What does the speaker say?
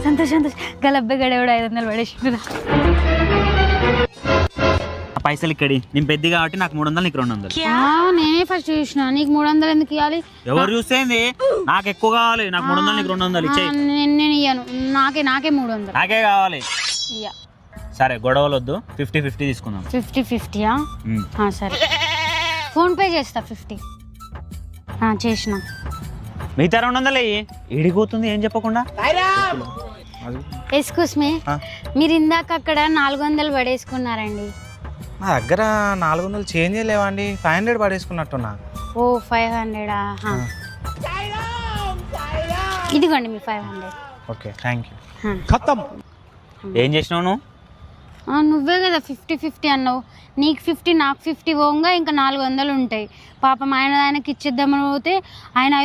సంతోష్ సంతోష్ గలబ్బే గడేవాడు 500 పడేసిండు. పైసలు ఇక్కడి నేను పెద్ద కాబట్టి నాకు 300 నీకు 200. నేనే ఫస్ట్ చూసిన, నీకు 300 ఎందుకు ఇవ్వాలి? ఎవరు చూస్తేంది? నాకు ఎక్కువ కావాలి, నాకు 300 నీకు 200 ఇచ్చేయి. నేను ఇయ్యను, నాకే 300 నాకే కావాలి. ఇయ్య. సరే గొడవలు వద్దు, 50-50 తీసుకుందాం. 50-50యా? సరే ఫోన్పే చేస్తా 50. చేసిన. మిగతా 200 ఏడిపోతుంది ఏం చెప్పకుండా. ఎక్స్క్యూస్ మీ, మీరు ఇందాక అక్కడ 400 పడేసుకున్నారండి. నా దగ్గర 400 చేంజ్ లేవండి, 500 పడేసుకున్నట్టున్నా. ఓ 500. ఇదిగోండి మీ 500. Okay thank you. ఖతం. ఏం చేసినావు నువ్వు? నువ్వే కదా 50-50 అన్నావు. నీకు 50 నాకు 50 పోగా ఇంకా 400 ఉంటాయి. పాపం ఆయనకి ఇచ్చేద్దామని పోతే ఆయన 500